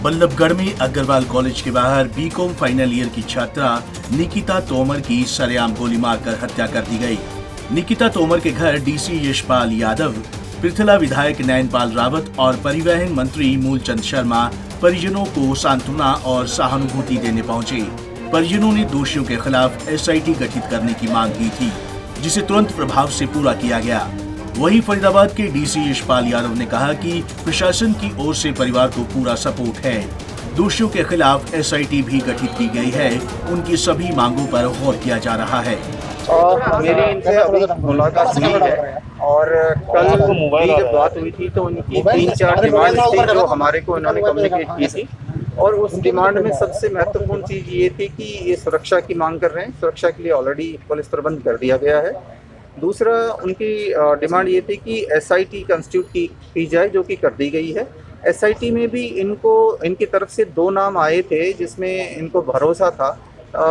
बल्लभगढ़ में अग्रवाल कॉलेज के बाहर बीकॉम फाइनल ईयर की छात्रा निकिता तोमर की सरेआम गोली मारकर हत्या कर दी गई। निकिता तोमर के घर डीसी यशपाल यादव, पृथला विधायक नयनपाल रावत और परिवहन मंत्री मूलचंद शर्मा परिजनों को सांत्वना और सहानुभूति देने पहुंचे। परिजनों ने दोषियों के खिलाफ एसआईटी गठित करने की मांग की थी, जिसे तुरंत प्रभाव से पूरा किया गया। वहीं फरीदाबाद के डीसी यशपाल यादव ने कहा कि प्रशासन की ओर से परिवार को पूरा सपोर्ट है। दोषियों के खिलाफ एसआईटी भी गठित की गई है। उनकी सभी मांगों पर गौर किया जा रहा है। मेरी इनसे अभी मुलाकात हुई है और कल भी जब बात हुई थी तो उनकी 3-4 डिमांड थी जो हमारे को इन्होंने कम्युनिकेट की थी, और उस डिमांड में सबसे महत्वपूर्ण चीज़ ये थी कि ये सुरक्षा की मांग कर रहे हैं। सुरक्षा के लिए ऑलरेडी पुलिस प्रबंध कर दिया गया है। दूसरा उनकी डिमांड ये थी कि एसआईटी कंस्टिट्यूट की जाए, जो कि कर दी गई है। एसआईटी में भी इनकी तरफ से 2 नाम आए थे जिसमें इनको भरोसा था,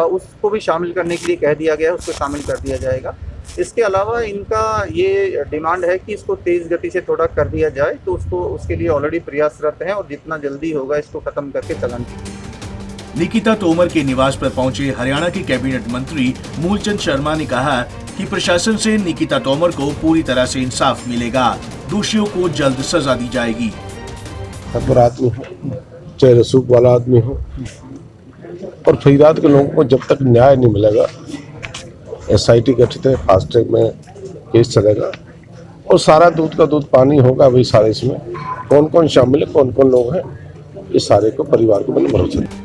उसको भी शामिल करने के लिए कह दिया गया, उसको शामिल कर दिया जाएगा। इसके अलावा इनका ये डिमांड है कि इसको तेज़ गति से थोड़ा कर दिया जाए, तो उसके लिए ऑलरेडी प्रयासरत हैं और जितना जल्दी होगा इसको ख़त्म करके चालान। निकिता तोमर के निवास पर पहुंचे हरियाणा के कैबिनेट मंत्री मूलचंद शर्मा ने कहा कि प्रशासन से निकिता तोमर को पूरी तरह से इंसाफ मिलेगा। दोषियों को जल्द सजा दी जाएगी। आदमी हो चाहे रसूख वाला आदमी हो, और फरीदाबाद के लोगों को जब तक न्याय नहीं मिलेगा, एसआईटी गठित है, फास्ट ट्रैक में केस चलेगा और सारा दूध का दूध पानी होगा। वही सारे इसमें कौन कौन शामिल है, कौन कौन लोग हैं, इस सारे को परिवार को मैंने भरोसा दिया।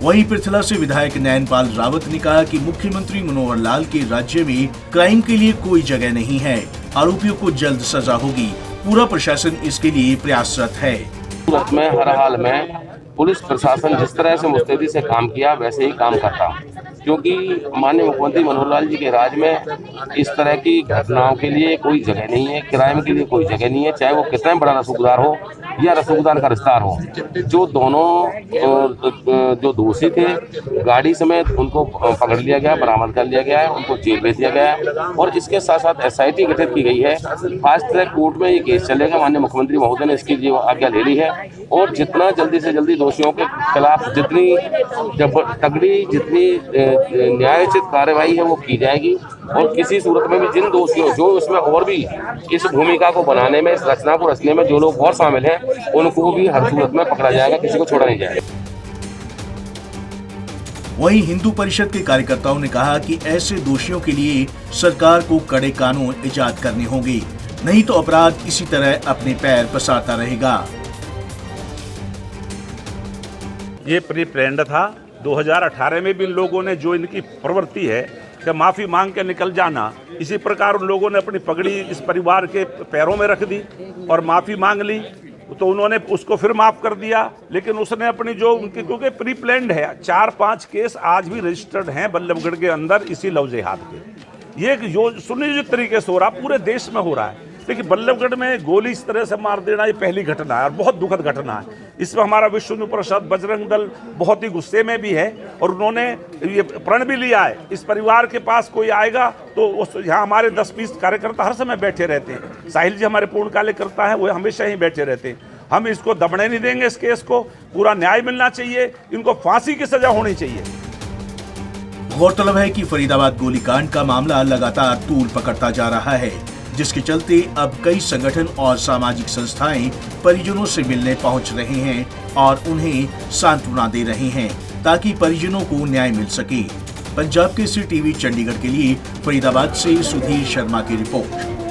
वहीं पृथला से विधायक नयनपाल रावत ने कहा कि मुख्यमंत्री मनोहर लाल के राज्य में क्राइम के लिए कोई जगह नहीं है। आरोपियों को जल्द सजा होगी। पूरा प्रशासन इसके लिए प्रयासरत है। सूरत में हर हाल में पुलिस प्रशासन जिस तरह से मुस्तैदी से काम किया वैसे ही काम करता, क्योंकि माननीय मुख्यमंत्री मनोहर लाल जी के राज में इस तरह की घटनाओं के लिए कोई जगह नहीं है, क्राइम के लिए कोई जगह नहीं है। चाहे वो कितना बड़ा रसूखदार हो या रसूखदार का रिश्तेदार हो, जो दोनों जो दोषी थे गाड़ी समेत उनको पकड़ लिया गया, बरामद कर लिया गया है, उनको जेल भेज दिया गया है। और इसके साथ साथ एसआईटी गठित की गई है। फास्ट ट्रैक कोर्ट में ये केस चलेगा। माननीय मुख्यमंत्री महोदय ने इसकी जो आज्ञा ले ली है, और जितना जल्दी से जल्दी दोषियों के खिलाफ जितनी तगड़ी जितनी न्यायोचित कार्रवाई है वो की जाएगी। और किसी सूरत में भी जिन दोषियों जो इसमें और भी इस भूमिका को बनाने में, इस रचना को रचने में जो लोग और शामिल हैं, उनको भी हर सूरत में पकड़ा जाएगा, किसी को छोड़ा नहीं जाएगा। वहीं हिंदू परिषद के कार्यकर्ताओं ने कहा कि ऐसे दोषियों के लिए सरकार को कड़े कानून इजाद करने होंगे, नहीं तो अपराध इसी तरह अपने पैर पसारता रहेगा। ये प्री प्लान्ड था। 2018 में भी लोगों ने जो इनकी प्रवृत्ति है कि माफ़ी मांग के निकल जाना, इसी प्रकार उन लोगों ने अपनी पगड़ी इस परिवार के पैरों में रख दी और माफ़ी मांग ली, तो उन्होंने उसको फिर माफ़ कर दिया। लेकिन उसने अपनी जो उनकी, क्योंकि प्री प्लान्ड है, 4-5 केस आज भी रजिस्टर्ड हैं बल्लभगढ़ के अंदर इसी लव जिहाद के। ये जो सुनियोजित तरीके से हो रहा, पूरे देश में हो रहा है। देखिए, बल्लभगढ़ में गोली इस तरह से मार देना ये पहली घटना है और बहुत दुखद घटना है। इसमें हमारा विश्व हिंदू परिषद बजरंग दल बहुत ही गुस्से में भी है और उन्होंने ये प्रण भी लिया है, इस परिवार के पास कोई आएगा तो यहाँ हमारे 10-20 कार्यकर्ता हर समय बैठे रहते हैं। साहिल जी हमारे पूर्ण कार्यकर्ता हैं, वो हमेशा ही बैठे रहते हैं। हम इसको दबने नहीं देंगे। इस केस को पूरा न्याय मिलना चाहिए, इनको फांसी की सजा होनी चाहिए। गौरतलब है कि फरीदाबाद गोलीकांड का मामला लगातार तूल पकड़ता जा रहा है, जिसके चलते अब कई संगठन और सामाजिक संस्थाएं परिजनों से मिलने पहुंच रहे हैं और उन्हें सांत्वना दे रहे हैं, ताकि परिजनों को न्याय मिल सके। पंजाब केसरी टीवी चंडीगढ़ के लिए फरीदाबाद से सुधीर शर्मा की रिपोर्ट।